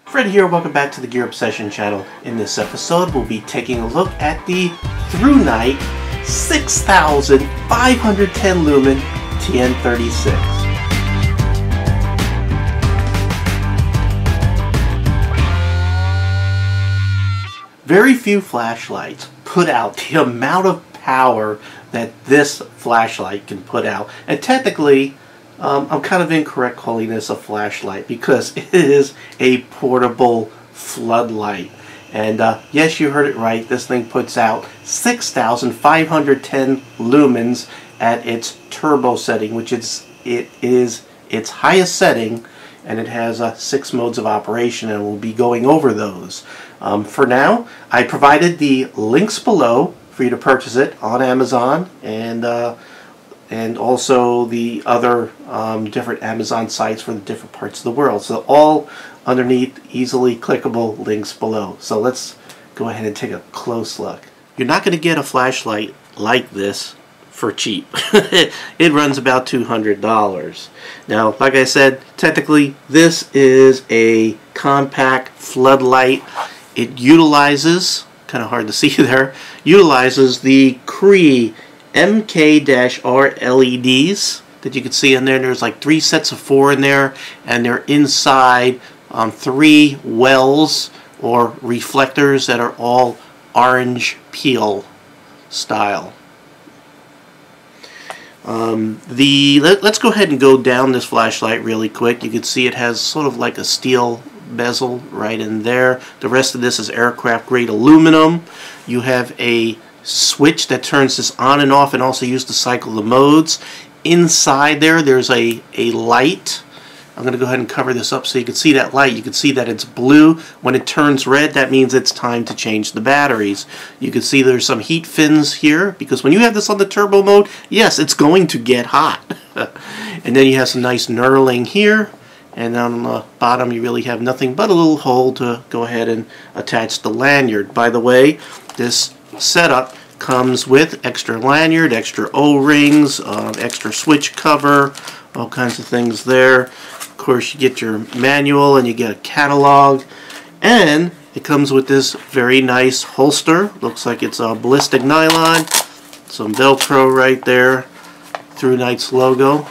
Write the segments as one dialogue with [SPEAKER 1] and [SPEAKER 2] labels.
[SPEAKER 1] Fred here, welcome back to the Gear Obsession channel. In this episode, we'll be taking a look at the ThruNite 6510 Lumen TN36. Very few flashlights put out the amount of power that this flashlight can put out. And technically, I'm kind of incorrect calling this a flashlight because it is a portable floodlight. And yes, you heard it right. This thing puts out 6,510 lumens at its turbo setting, which is its highest setting, and it has 6 modes of operation, and we'll be going over those. For now, I provided the links below for you to purchase it on Amazon and also the other different Amazon sites for the different parts of the world. So all underneath easily clickable links below. So let's go ahead and take a close look. You're not going to get a flashlight like this for cheap. It runs about $200. Now, like I said, technically this is a compact floodlight. It utilizes, kind of hard to see there, utilizes the Cree MK-R LEDs that you can see in there. There's like 3 sets of 4 in there, and they're inside 3 wells or reflectors that are all orange peel style. Let's go ahead and go down this flashlight really quick. You can see it has sort of like a steel bezel right in there. The rest of this is aircraft grade aluminum. You have a switch that turns this on and off and also used to cycle the modes. Inside there's a light. I'm going to go ahead and cover this up so you can see that light. You can see that it's blue. When it turns red, that means it's time to change the batteries. You can see there's some heat fins here because when you have this on the turbo mode, yes, it's going to get hot. And then you have some nice knurling here. And on the bottom you really have nothing but a little hole to go ahead and attach the lanyard. By the way, this setup comes with extra lanyard, extra O-rings, extra switch cover, all kinds of things there. Of course, you get your manual and you get a catalog, and it comes with this very nice holster. Looks like it's a ballistic nylon, some Velcro right there, ThruNite's logo.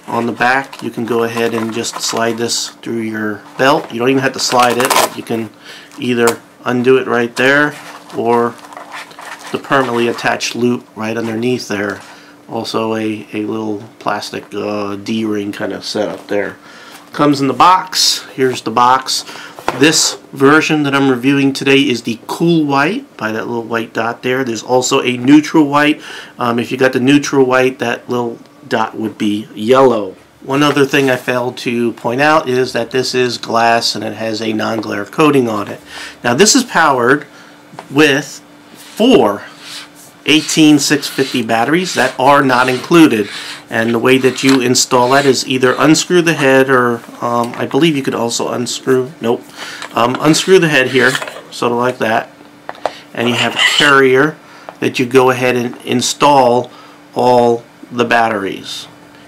[SPEAKER 1] On the back, you can go ahead and just slide this through your belt. You don't even have to slide it. You can either undo it right there or the permanently attached loop right underneath there. Also a little plastic D-ring kind of setup there. Comes in the box. Here's the box. This version that I'm reviewing today is the cool white by that little white dot there. There's also a neutral white. If you got the neutral white, that little dot would be yellow. One other thing I failed to point out is that this is glass and it has a non-glare coating on it. Now this is powered with 4 18650 batteries that are not included, and the way that you install that is either unscrew the head or I believe you could also unscrew the head here, sort of like that, and you have a carrier that you go ahead and install all the batteries,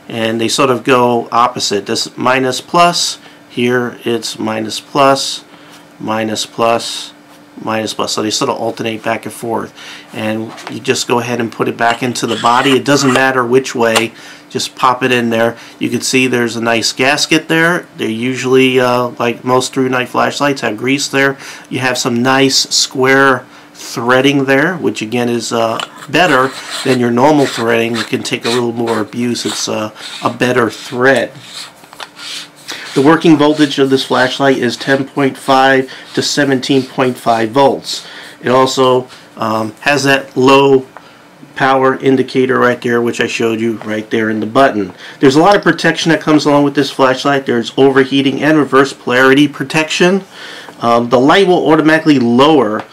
[SPEAKER 1] and they sort of go opposite. This minus plus, here it's minus plus, minus plus, minus plus, so they sort of alternate back and forth, and you just go ahead and put it back into the body. It doesn't matter which way, just pop it in there. You can see there's a nice gasket there. They're usually like most ThruNite flashlights have grease there. You have some nice square threading there, which again is better than your normal threading. It can take a little more abuse. It's a better thread. The working voltage of this flashlight is 10.5 to 17.5 volts. It also has that low power indicator right there, which I showed you right there in the button. There's a lot of protection that comes along with this flashlight. There's overheating and reverse polarity protection. The light will automatically lower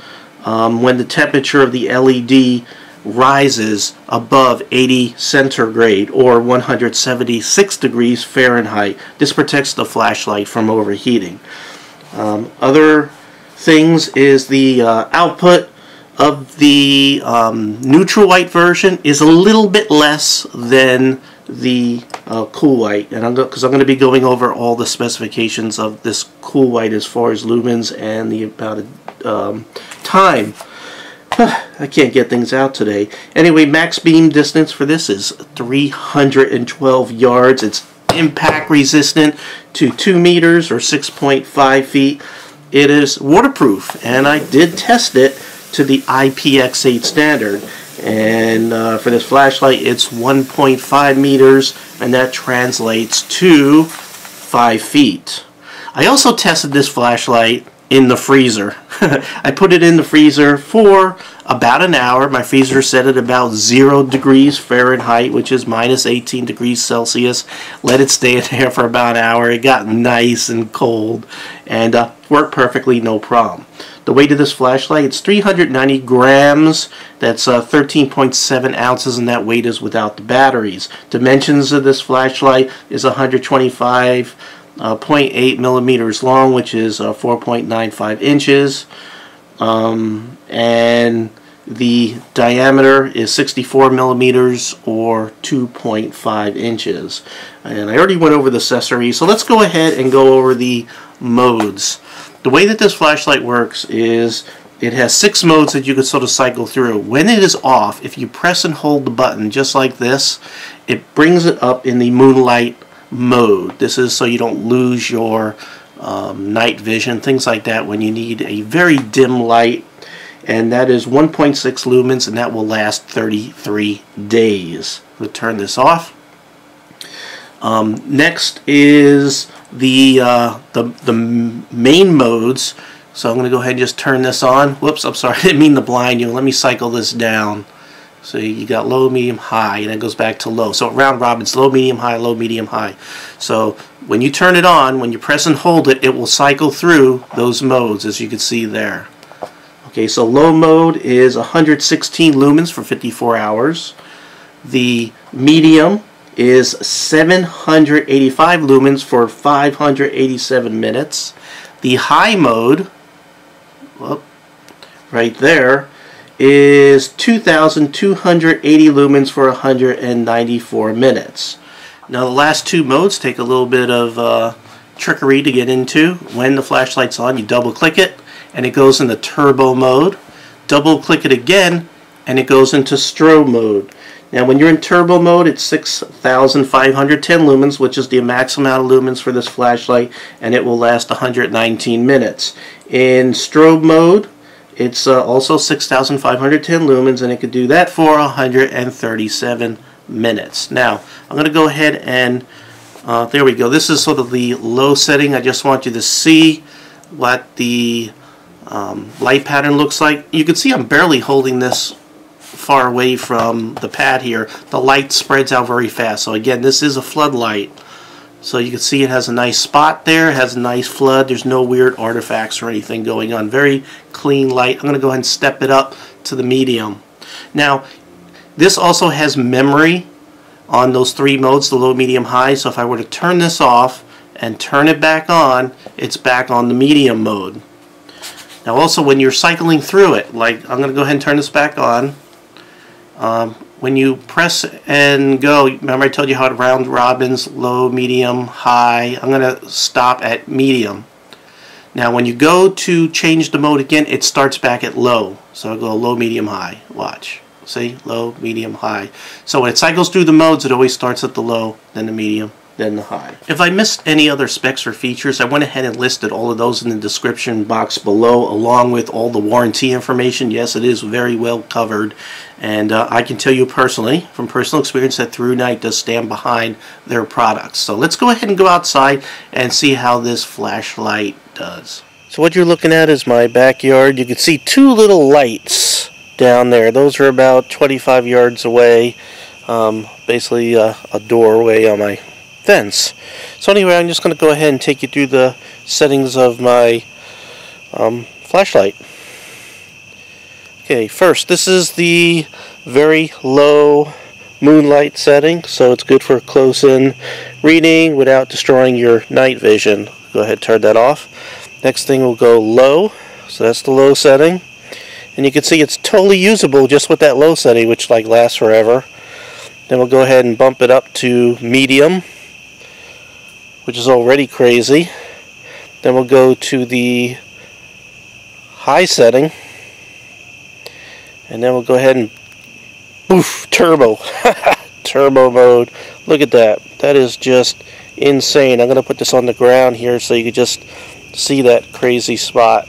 [SPEAKER 1] when the temperature of the LED rises above 80 centigrade or 176 degrees Fahrenheit. This protects the flashlight from overheating. Other things is the output of the neutral white version is a little bit less than the cool white, and because I'm going to be going over all the specifications of this cool white as far as lumens and the amount of time. I can't get things out today. Anyway, max beam distance for this is 312 yards. It's impact resistant to 2 meters or 6.5 feet. It is waterproof, and I did test it to the IPX8 standard. And for this flashlight, it's 1.5 meters, and that translates to 5 feet. I also tested this flashlight in the freezer. I put it in the freezer for about an hour. My freezer set at about 0 degrees Fahrenheit, which is minus 18 degrees Celsius. Let it stay in there for about an hour. It got nice and cold and worked perfectly, no problem. The weight of this flashlight, it's 390 grams. That's 13.7 ounces, and that weight is without the batteries. Dimensions of this flashlight is 125.8 millimeters long, which is 4.95 inches. And the diameter is 64 millimeters or 2.5 inches. And I already went over the accessories, so let's go ahead and go over the modes. The way that this flashlight works is it has 6 modes that you can sort of cycle through. When it is off, if you press and hold the button just like this, it brings it up in the moonlight mode. This is so you don't lose your night vision, things like that, when you need a very dim light. And that is 1.6 lumens, and that will last 33 days. We'll turn this off. Next is the main modes. So I'm going to go ahead and just turn this on. Whoops, I'm sorry, I didn't mean to blind you. Let me cycle this down. So you got low, medium, high, and it goes back to low. So round robin, it's low, medium, high, low, medium, high. So when you turn it on, when you press and hold it, it will cycle through those modes, as you can see there. Okay, so low mode is 116 lumens for 54 hours. The medium is 785 lumens for 587 minutes. The high mode, well, right there, is 2,280 lumens for 194 minutes. Now the last 2 modes take a little bit of trickery to get into. When the flashlight's on, you double click it and it goes into turbo mode. Double click it again and it goes into strobe mode. Now when you're in turbo mode, it's 6,510 lumens, which is the max amount of lumens for this flashlight, and it will last 119 minutes. In strobe mode, it's also 6,510 lumens, and it could do that for 137 minutes. Now I'm going to go ahead and there we go. This is sort of the low setting. I just want you to see what the light pattern looks like. You can see I'm barely holding this far away from the pad here. The light spreads out very fast. So again, this is a floodlight. So you can see it has a nice spot there. It has a nice flood. There's no weird artifacts or anything going on. Very clean light. I'm going to go ahead and step it up to the medium. Now, this also has memory on those 3 modes, the low, medium, high. So if I were to turn this off and turn it back on, it's back on the medium mode. Now also when you're cycling through it, like I'm going to go ahead and turn this back on. When you press and go, remember I told you how it round robins, low, medium, high. I'm going to stop at medium. Now when you go to change the mode again, it starts back at low. So I'll go low, medium, high. Watch. See? Low, medium, high. So when it cycles through the modes, it always starts at the low, then the medium, then the high. If I missed any other specs or features, I went ahead and listed all of those in the description box below, along with all the warranty information. Yes, it is very well covered, and I can tell you personally, from personal experience, that ThruNite does stand behind their products. So let's go ahead and go outside and see how this flashlight does. So what you're looking at is my backyard. You can see 2 little lights down there. Those are about 25 yards away, basically a doorway on my fence. So anyway, I'm just going to go ahead and take you through the settings of my flashlight. Okay, first, this is the very low moonlight setting, so it's good for close-in reading without destroying your night vision. Go ahead and turn that off. Next thing will go low, so that's the low setting. And you can see it's totally usable just with that low setting, which like lasts forever. Then we'll go ahead and bump it up to medium, which is already crazy. Then we'll go to the high setting, and then we'll go ahead and boof, turbo. Turbo mode. Look at that. That is just insane. I'm going to put this on the ground here so you can just see that crazy spot.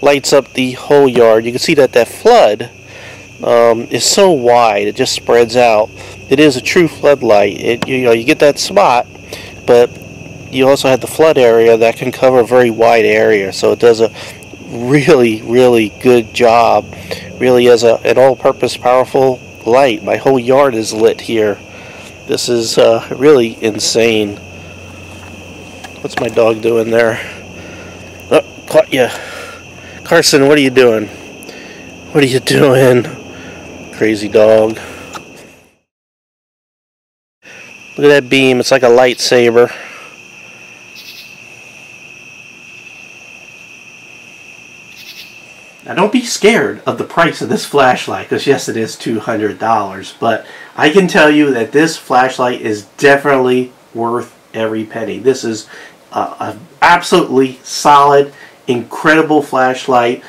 [SPEAKER 1] Lights up the whole yard. You can see that that flood is so wide. It just spreads out. It is a true floodlight. You get that spot, but you also have the flood area that can cover a very wide area. So it does a really, really good job. Really is an all-purpose powerful light. My whole yard is lit here. This is really insane. What's my dog doing there? Oh, caught you. Carson, what are you doing? What are you doing? Crazy dog. Look at that beam. It's like a lightsaber. Now don't be scared of the price of this flashlight, because yes, it is $200, but I can tell you that this flashlight is definitely worth every penny. This is a absolutely solid, incredible flashlight,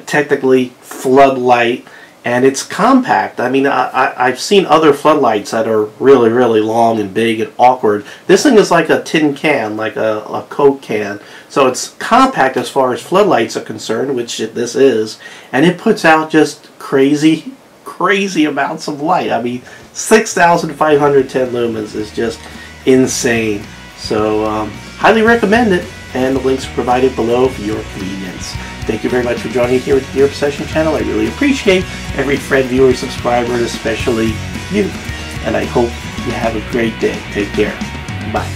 [SPEAKER 1] technically floodlight, and it's compact. I mean, I've seen other floodlights that are really, really long and big and awkward. This thing is like a tin can, like a Coke can. So it's compact as far as floodlights are concerned, which this is, and it puts out just crazy, crazy amounts of light. I mean, 6,510 lumens is just insane. So highly recommend it, and the links are provided below for your convenience. Thank you very much for joining me here at the Gear Obsession channel. I really appreciate every friend, viewer, subscriber, and especially you. And I hope you have a great day. Take care. Bye.